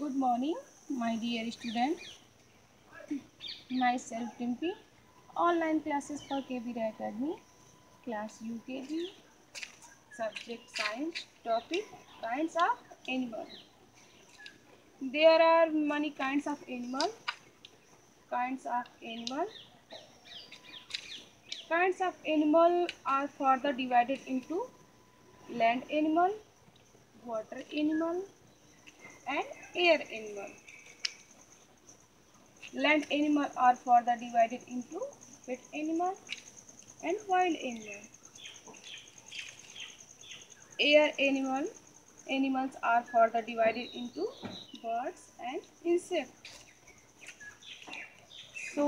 Good morning, my dear student. Myself Dimpi. Online classes for KBR Academy. Class UKG. Subject Science. Topic Kinds of Animal. There are many kinds of animal. Kinds of animal. Kinds of animal are further divided into land animal, water animal, and air animal. Land animal are further divided into pet animal and wild animal. Air animals are further divided into birds and insects. So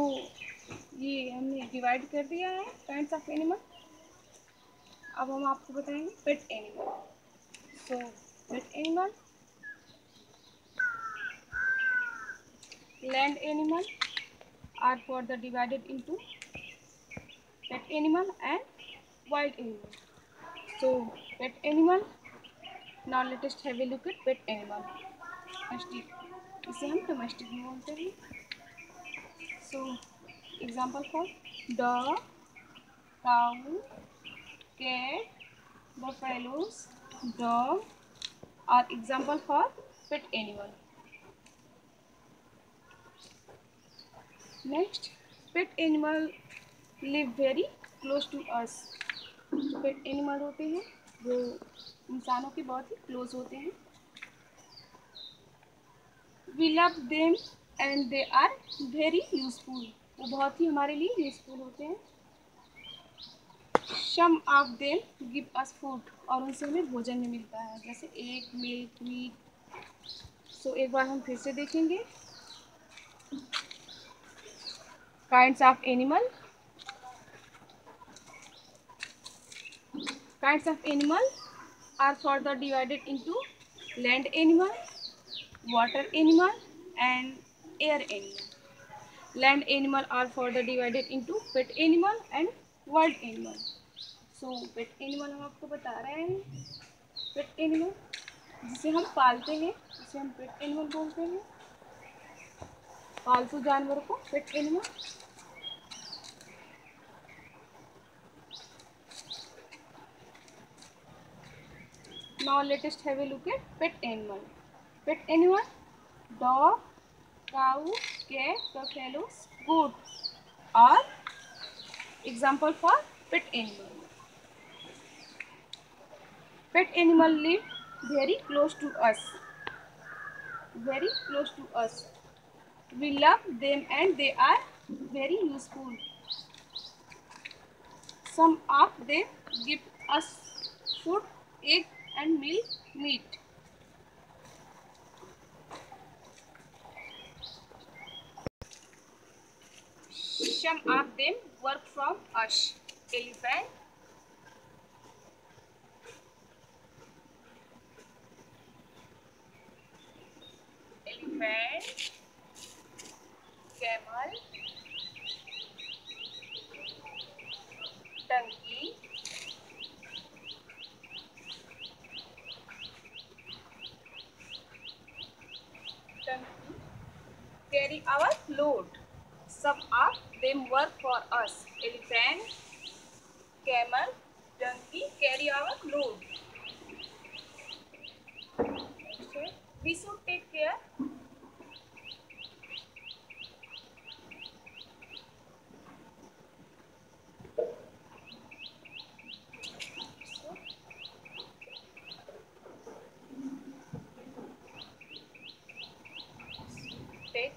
ये हमने divide कर दिया है kinds of animal. अब हम आपको बताएंगे pet animal. So pet animal, land animal are further divided into pet animal and wild animal. So pet animal, now let us have a look at pet animal. Domestic, इसे हम domestic में बोलते हैं. So example for dog, cow, cat, buffaloes, dog are example for pet animal. Next, pet animal live very close to us. जो pet animal होते हैं वो इंसानों के बहुत ही क्लोज होते हैं. We love them and they are very useful. वो बहुत ही हमारे लिए यूजफुल होते हैं. Some of them give us food, और उनसे हमें भोजन में मिलता है जैसे एग, मिल्क, मीट. सो एक बार हम फिर से देखेंगे. Kinds of animal. Kinds of animal are further divided into land animal, water animal, and air animal. Land animal are further divided into pet animal and wild animal. So pet animal हम आपको बता रहे हैं. Pet animal जिसे हम पालते हैं उसे हम pet animal बोलते हैं. पालतू जानवर को pet animal. Now let us have a look at pet animal. Pet animal, dog, cow, cat, buffaloes, goat are example for pet animal. Pet animal live very close to us. Very close to us. We love them and they are very useful. Some of them give us food, egg and milk, meat. Some of them work from us. Elephant, camel, donkey, carry our load. Some of them work for us. Elephant, camel, donkey carry our load. So we should take care. Take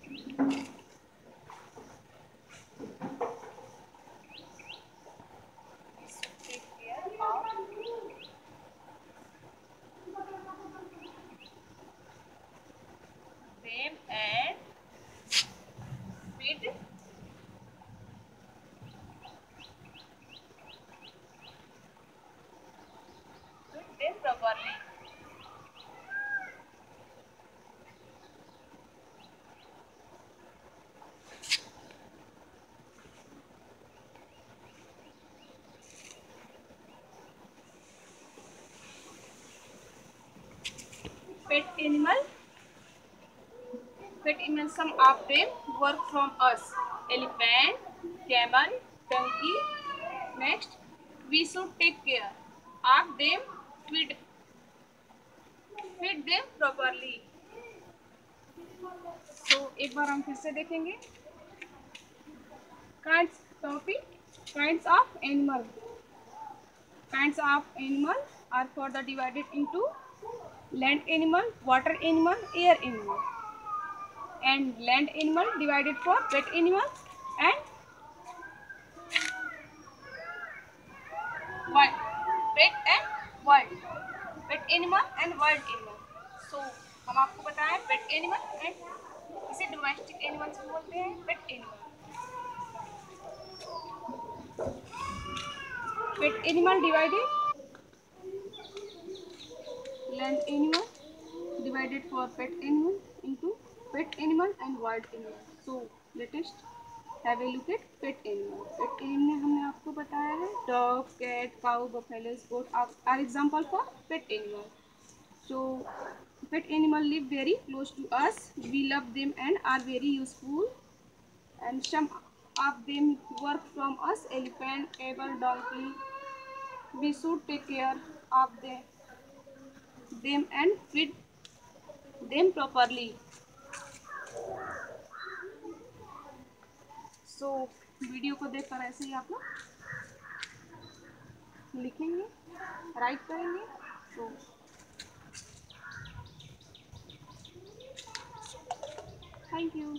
take care of them and feed them properly. Pet animal Pet animals, some of them work from us. Elephant, camel, donkey. Next, we should take care of them, feed, feed them properly. So एक बार हम फिर से देखेंगे. Kinds topic, kinds of animal. Kinds of animal are further divided into land animal, water animal, air animal. And land animal divided for pet animal and wild. Pet and wild. Pet animal and wild animal. So हम आपको बताएं pet animal and इसे domestic animals भी बोलते हैं. Pet animal. Pet animal divided land animal divided for pet animal into pet animal and wild animal. So latest have a look at pet animal. Pet animal में हमने आपको बताया है dog, cat, cow, buffalo, goat are example for pet animal. So pet animal live very close to us. We love them and are very useful. And some of them work from us. Elephant, camel, donkey. We should take care of them and feed them properly. So video को देखकर ऐसे ही आप लोग लिखेंगे, right करेंगे. तो thank you.